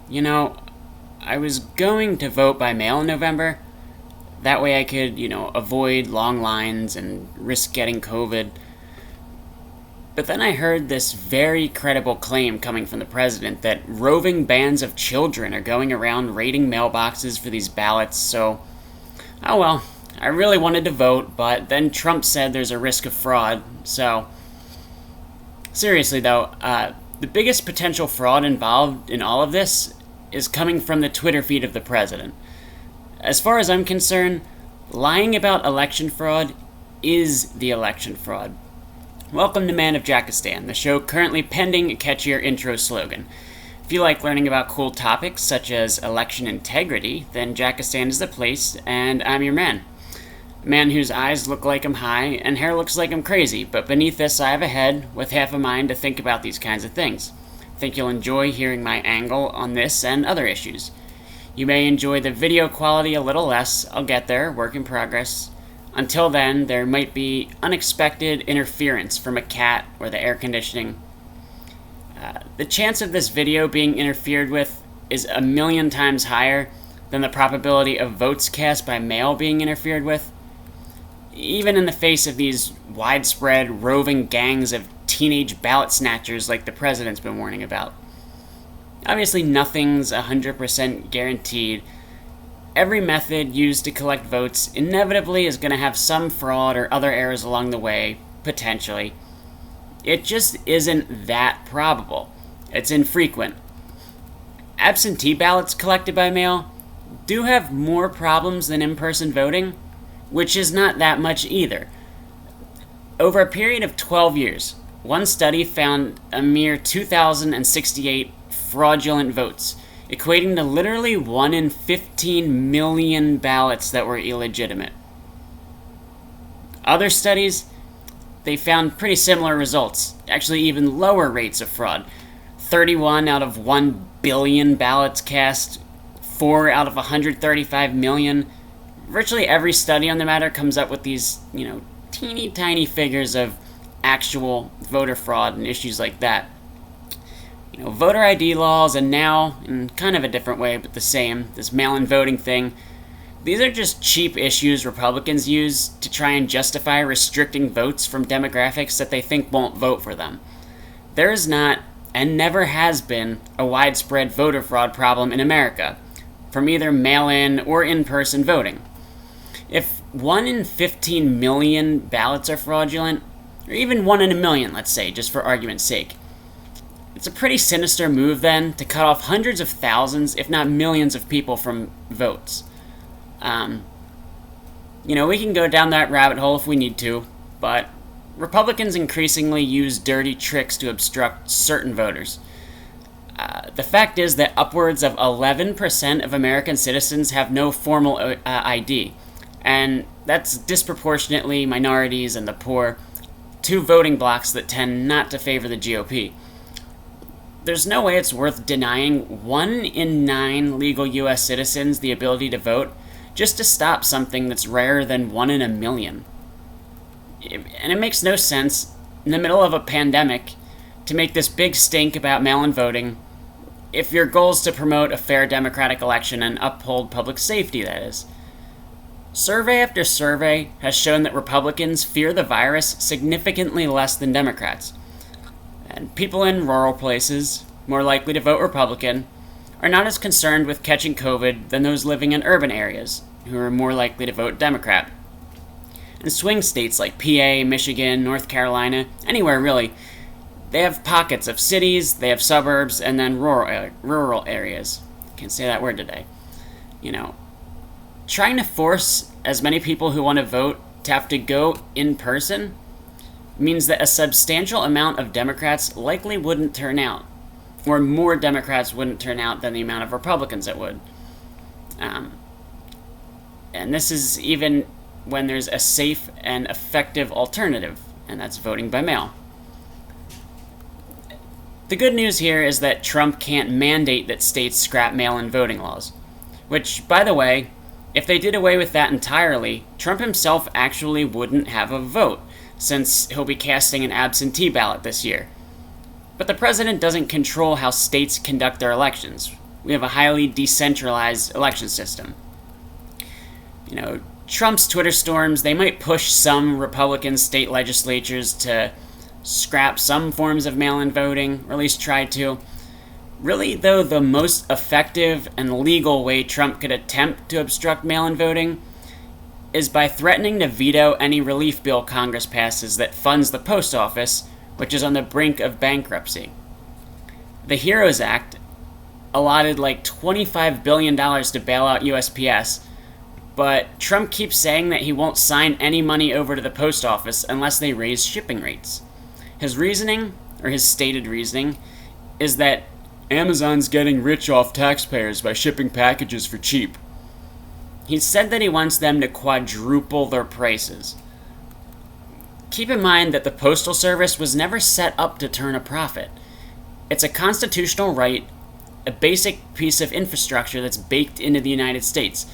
You know, I was going to vote by mail in November. That way I could, avoid long lines and risk getting COVID. But then I heard this very credible claim coming from the president that roving bands of children are going around raiding mailboxes for these ballots, so. Oh well, I really wanted to vote, but then Trump said there's a risk of fraud, so. Seriously though, the biggest potential fraud involved in all of this is coming from the Twitter feed of the president. As far as I'm concerned, lying about election fraud is the election fraud. Welcome to Man of Jackistan, the show currently pending a catchier intro slogan. If you like learning about cool topics such as election integrity, then Jackistan is the place, and I'm your man. A man whose eyes look like I'm high and hair looks like I'm crazy, but beneath this I have a head with half a mind to think about these kinds of things. Think you'll enjoy hearing my angle on this and other issues. You may enjoy the video quality a little less, I'll get there, work in progress. Until then, there might be unexpected interference from a cat or the air conditioning. The chance of this video being interfered with is 1,000,000 times higher than the probability of votes cast by mail being interfered with. Even in the face of these widespread roving gangs of teenage ballot snatchers like the president's been warning about. Obviously, nothing's 100% guaranteed. Every method used to collect votes inevitably is going to have some fraud or other errors along the way, potentially. It just isn't that probable. It's infrequent. Absentee ballots collected by mail do have more problems than in-person voting, which is not that much either. Over a period of 12 years, one study found a mere 2,068 fraudulent votes, equating to literally 1 in 15 million ballots that were illegitimate. Other studies, they found pretty similar results, actually even lower rates of fraud. 31 out of 1 billion ballots cast, 4 out of 135 million. Virtually every study on the matter comes up with these, teeny tiny figures of actual voter fraud and issues like that. Voter ID laws, and now, in kind of a different way, but the same, this mail-in voting thing, these are just cheap issues Republicans use to try and justify restricting votes from demographics that they think won't vote for them. There is not, and never has been, a widespread voter fraud problem in America, from either mail-in or in-person voting. If 1 in 15 million ballots are fraudulent, or even 1 in a million, let's say, just for argument's sake, it's a pretty sinister move, then, to cut off hundreds of thousands, if not millions of people from votes. We can go down that rabbit hole if we need to, but Republicans increasingly use dirty tricks to obstruct certain voters. The fact is that upwards of 11% of American citizens have no formal ID, and that's disproportionately minorities and the poor, two voting blocs that tend not to favor the GOP. There's no way it's worth denying 1 in 9 legal U.S. citizens the ability to vote just to stop something that's rarer than 1 in a million. And it makes no sense, in the middle of a pandemic, to make this big stink about mail-in voting if your goal is to promote a fair democratic election and uphold public safety, that is. Survey after survey has shown that Republicans fear the virus significantly less than Democrats. And people in rural places, more likely to vote Republican, are not as concerned with catching COVID than those living in urban areas, who are more likely to vote Democrat. In swing states like PA, Michigan, North Carolina, anywhere really, they have pockets of cities, they have suburbs, and then rural areas. Can't say that word today. Trying to force as many people who want to vote to have to go in person means that a substantial amount of Democrats likely wouldn't turn out, or more Democrats wouldn't turn out than the amount of Republicans that would. And this is even when there's a safe and effective alternative, and that's voting by mail. The good news here is that Trump can't mandate that states scrap mail-in voting laws, which, by the way, if they did away with that entirely, Trump himself actually wouldn't have a vote, since he'll be casting an absentee ballot this year. But the president doesn't control how states conduct their elections, we have a highly decentralized election system. Trump's Twitter storms, they might push some Republican state legislatures to scrap some forms of mail-in voting, or at least try to. Really, though, the most effective and legal way Trump could attempt to obstruct mail-in voting is by threatening to veto any relief bill Congress passes that funds the post office, which is on the brink of bankruptcy. The HEROES Act allotted like $25 billion to bail out USPS, but Trump keeps saying that he won't sign any money over to the post office unless they raise shipping rates. His reasoning, or his stated reasoning, is that Amazon's getting rich off taxpayers by shipping packages for cheap. He said that he wants them to quadruple their prices. Keep in mind that the Postal Service was never set up to turn a profit. It's a constitutional right, a basic piece of infrastructure that's baked into the United States.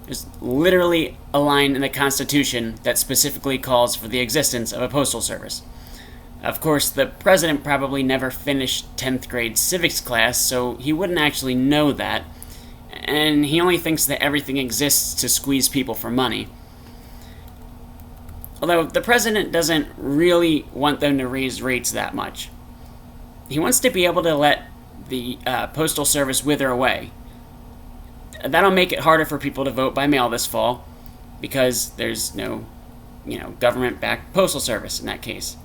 There's literally a line in the Constitution that specifically calls for the existence of a postal service. Of course, the president probably never finished 10th grade civics class, so he wouldn't actually know that, and he only thinks that everything exists to squeeze people for money. Although the president doesn't really want them to raise rates that much. He wants to be able to let the postal service wither away. That'll make it harder for people to vote by mail this fall, because there's no, government-backed postal service in that case.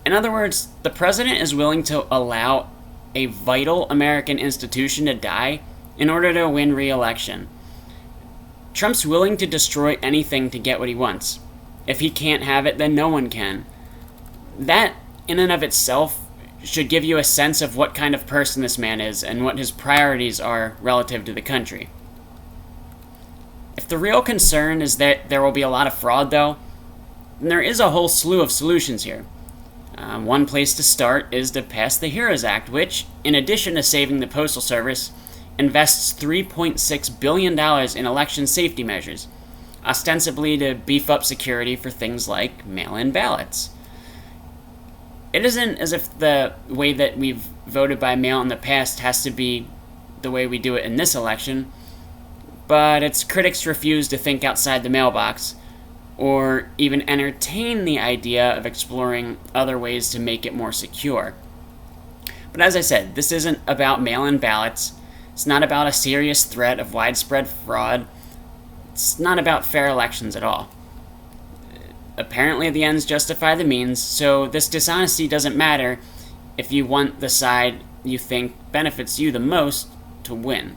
In other words, the president is willing to allow a vital American institution to die in order to win re-election. Trump's willing to destroy anything to get what he wants. If he can't have it, then no one can. That, in and of itself, should give you a sense of what kind of person this man is and what his priorities are relative to the country. If the real concern is that there will be a lot of fraud, though, then there is a whole slew of solutions here. One place to start is to pass the HEROES Act, which, in addition to saving the Postal Service, invests $3.6 billion in election safety measures, ostensibly to beef up security for things like mail-in ballots. It isn't as if the way that we've voted by mail in the past has to be the way we do it in this election, but its critics refuse to think outside the mailbox, or even entertain the idea of exploring other ways to make it more secure. But as I said, this isn't about mail-in ballots. It's not about a serious threat of widespread fraud. It's not about fair elections at all. Apparently the ends justify the means, so this dishonesty doesn't matter if you want the side you think benefits you the most to win.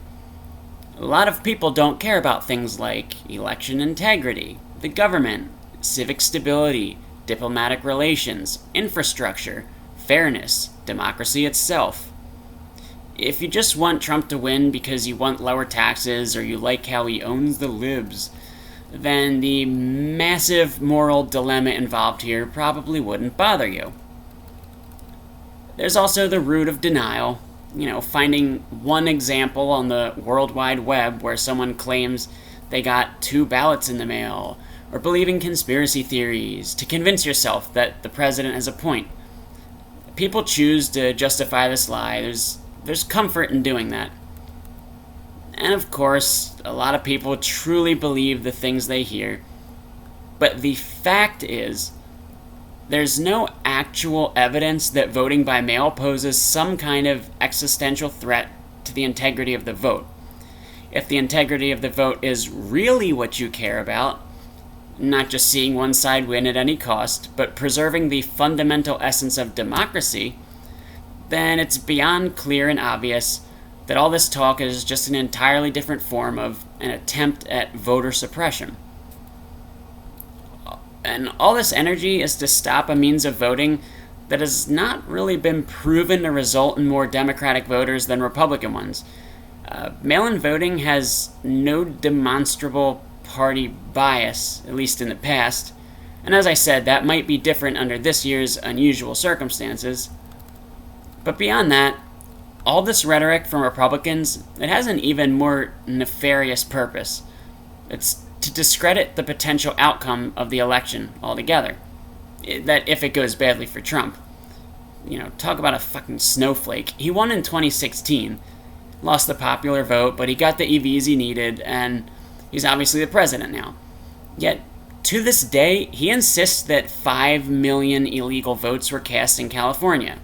A lot of people don't care about things like election integrity, the government, civic stability, diplomatic relations, infrastructure, fairness, democracy itself. If you just want Trump to win because you want lower taxes or you like how he owns the libs, then the massive moral dilemma involved here probably wouldn't bother you. There's also the root of denial. Finding one example on the World Wide Web where someone claims they got 2 ballots in the mail, or believing conspiracy theories to convince yourself that the president has a point. People choose to justify this lie. There's comfort in doing that. And of course, a lot of people truly believe the things they hear. But the fact is, there's no actual evidence that voting by mail poses some kind of existential threat to the integrity of the vote. If the integrity of the vote is really what you care about, not just seeing one side win at any cost, but preserving the fundamental essence of democracy, then it's beyond clear and obvious that all this talk is just an entirely different form of an attempt at voter suppression. And all this energy is to stop a means of voting that has not really been proven to result in more Democratic voters than Republican ones. Mail-in voting has no demonstrable party bias, at least in the past, and as I said, that might be different under this year's unusual circumstances. But beyond that, all this rhetoric from Republicans, it has an even more nefarious purpose. It's to discredit the potential outcome of the election altogether. That if it goes badly for Trump. Talk about a fucking snowflake. He won in 2016. lost the popular vote, but he got the EVs he needed, and he's obviously the president now. Yet, to this day, he insists that 5 million illegal votes were cast in California,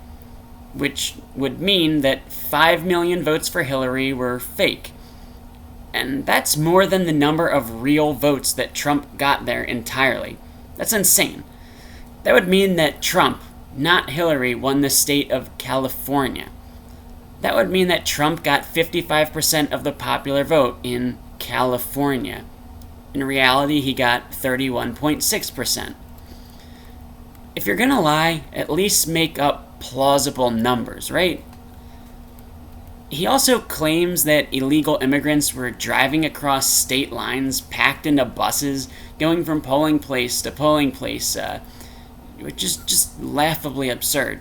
which would mean that 5 million votes for Hillary were fake. And that's more than the number of real votes that Trump got there entirely. That's insane. That would mean that Trump, not Hillary, won the state of California. That would mean that Trump got 55% of the popular vote in California. In reality, he got 31.6%. If you're gonna lie, at least make up plausible numbers, right? He also claims that illegal immigrants were driving across state lines, packed into buses, going from polling place to polling place, which is just laughably absurd.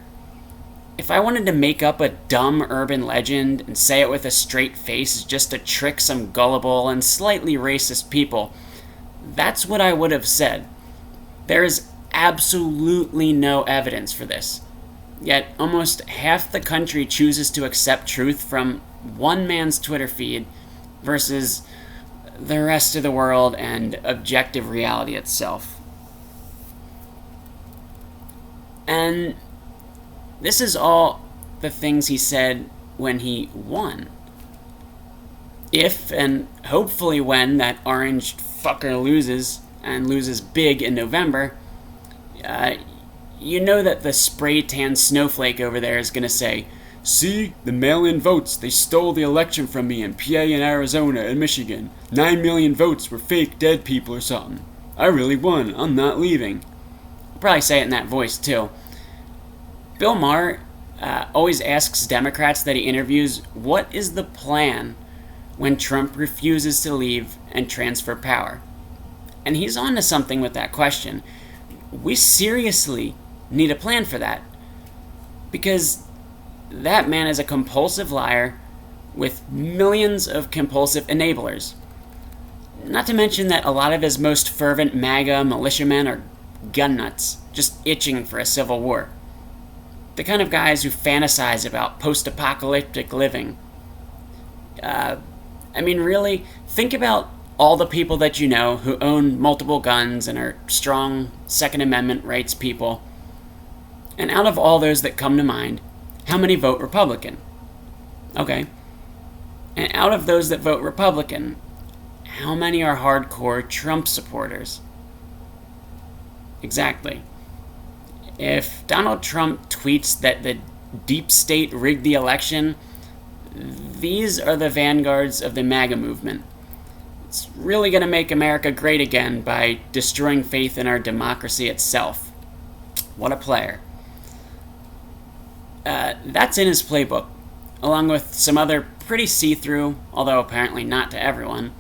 If I wanted to make up a dumb urban legend and say it with a straight face just to trick some gullible and slightly racist people, that's what I would have said. There is absolutely no evidence for this. Yet almost half the country chooses to accept truth from one man's Twitter feed versus the rest of the world and objective reality itself. And this is all the things he said when he won. If, and hopefully when, that orange fucker loses, and loses big in November, you know that the spray tan snowflake over there is going to say, "See, the mail-in votes, they stole the election from me in PA and Arizona and Michigan. 9 million votes were fake dead people or something. I really won, I'm not leaving." I'll probably say it in that voice too. Bill Maher always asks Democrats that he interviews, what is the plan when Trump refuses to leave and transfer power? And he's on to something with that question. We seriously need a plan for that. Because that man is a compulsive liar with millions of compulsive enablers. Not to mention that a lot of his most fervent MAGA militiamen are gun nuts, just itching for a civil war. The kind of guys who fantasize about post-apocalyptic living. Really, think about all the people that you know who own multiple guns and are strong Second Amendment rights people. And out of all those that come to mind, how many vote Republican? Okay. And out of those that vote Republican, how many are hardcore Trump supporters? Exactly. If Donald Trump tweets that the deep state rigged the election, these are the vanguards of the MAGA movement. It's really going to make America great again by destroying faith in our democracy itself. What a player. That's in his playbook, along with some other pretty see-through, although apparently not to everyone,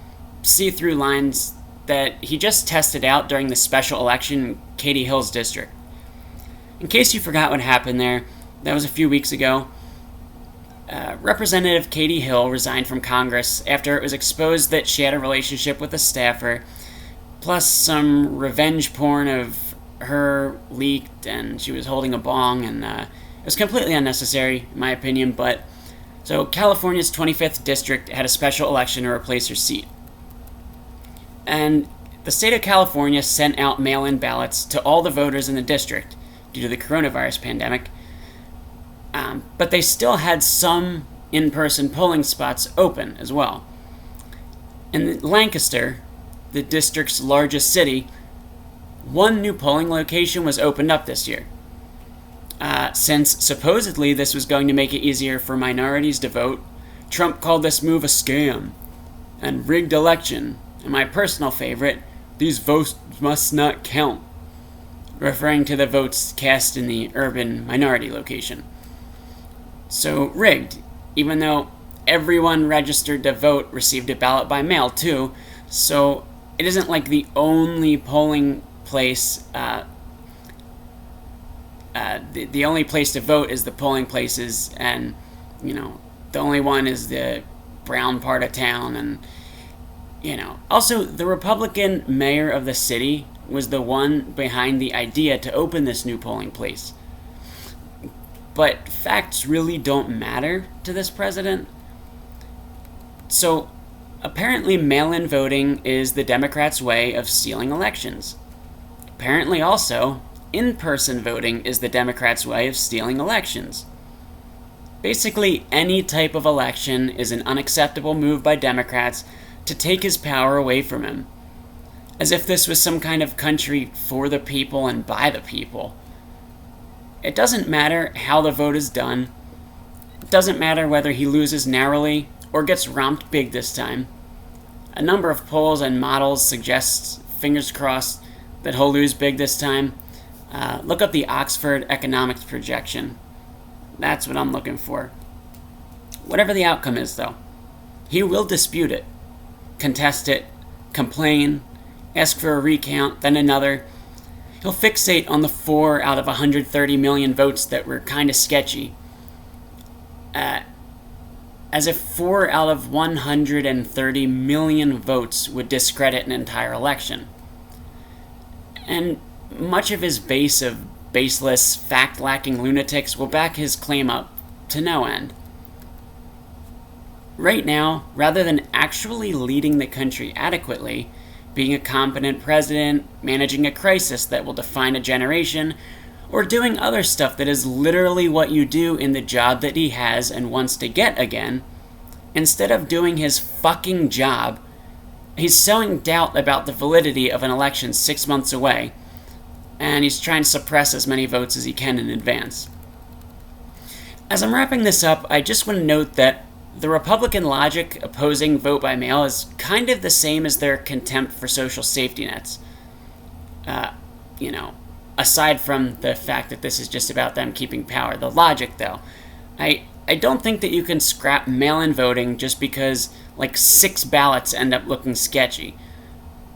see-through lines that he just tested out during the special election in Katie Hill's district. In case you forgot what happened there, that was a few weeks ago. Representative Katie Hill resigned from Congress after it was exposed that she had a relationship with a staffer, plus some revenge porn of her leaked, and she was holding a bong, and it was completely unnecessary, in my opinion. But so California's 25th district had a special election to replace her seat. And the state of California sent out mail-in ballots to all the voters in the district due to the coronavirus pandemic. But they still had some in-person polling spots open as well. In Lancaster, the district's largest city, one new polling location was opened up this year. Since supposedly this was going to make it easier for minorities to vote, Trump called this move a scam and rigged election, and my personal favorite, these votes must not count, referring to the votes cast in the urban minority location. So rigged, even though everyone registered to vote received a ballot by mail too, so it isn't like the only polling place, the only place to vote is the polling places, and, the only one is the brown part of town, and, Also, the Republican mayor of the city was the one behind the idea to open this new polling place. But facts really don't matter to this president. So, apparently, mail in voting is the Democrats' way of stealing elections. Apparently, also, in person voting is the Democrats' way of stealing elections. Basically, any type of election is an unacceptable move by Democrats to take his power away from him. As if this was some kind of country for the people and by the people. It doesn't matter how the vote is done. It doesn't matter whether he loses narrowly or gets romped big this time. A number of polls and models suggest, fingers crossed, that he'll lose big this time. Look up the Oxford economics projection. That's what I'm looking for. Whatever the outcome is, though, he will dispute it, contest it, complain, ask for a recount, then another. He'll fixate on the 4 out of 130 million votes that were kind of sketchy. As if 4 out of 130 million votes would discredit an entire election. And much of his base of baseless, fact-lacking lunatics will back his claim up to no end. Right now, rather than actually leading the country adequately, being a competent president, managing a crisis that will define a generation, or doing other stuff that is literally what you do in the job that he has and wants to get again, instead of doing his fucking job, he's sowing doubt about the validity of an election 6 months away, and he's trying to suppress as many votes as he can in advance. As I'm wrapping this up, I just want to note that the Republican logic opposing vote by mail is kind of the same as their contempt for social safety nets. Aside from the fact that this is just about them keeping power. The logic, though, I don't think that you can scrap mail-in voting just because, 6 ballots end up looking sketchy.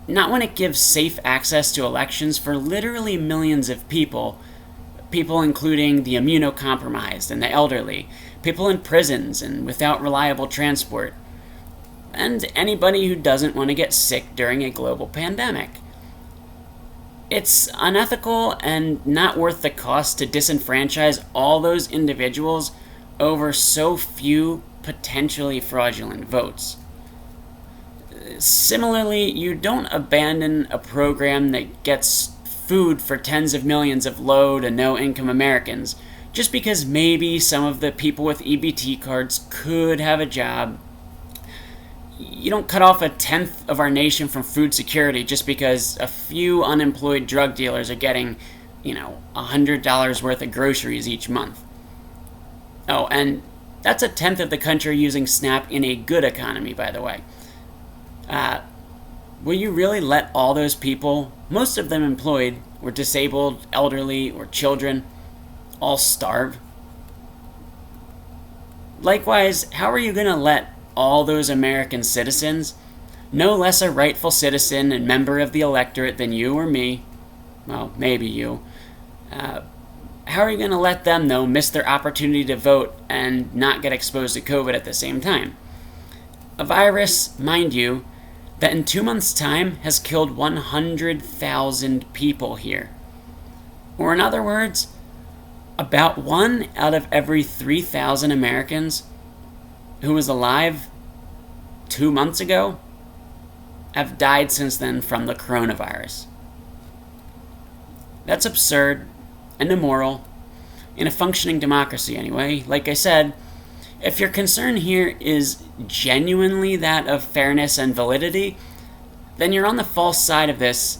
Not when it gives safe access to elections for literally millions of people including the immunocompromised and the elderly, people in prisons and without reliable transport, and anybody who doesn't want to get sick during a global pandemic. It's unethical and not worth the cost to disenfranchise all those individuals over so few potentially fraudulent votes. Similarly, you don't abandon a program that gets food for tens of millions of low to no income Americans just because maybe some of the people with EBT cards could have a job. You don't cut off 1/10 of our nation from food security just because a few unemployed drug dealers are getting, $100 worth of groceries each month. Oh, and that's 1/10 of the country using SNAP in a good economy, by the way. Will you really let all those people, most of them employed, or disabled, elderly, or children, all starve? Likewise, how are you going to let all those American citizens, no less a rightful citizen and member of the electorate than you or me, well, maybe you, how are you going to let them, though, miss their opportunity to vote and not get exposed to COVID at the same time? A virus, mind you, that in 2 months' time has killed 100,000 people here. Or in other words, about 1 out of every 3,000 Americans who was alive 2 months ago have died since then from the coronavirus. That's absurd and immoral, in a functioning democracy anyway. Like I said, if your concern here is genuinely that of fairness and validity, then you're on the false side of this.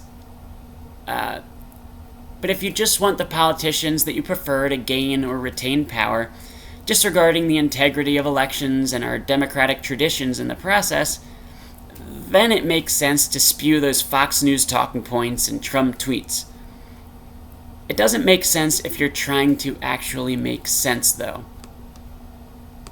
But if you just want the politicians that you prefer to gain or retain power, disregarding the integrity of elections and our democratic traditions in the process, then it makes sense to spew those Fox News talking points and Trump tweets. It doesn't make sense if you're trying to actually make sense, though.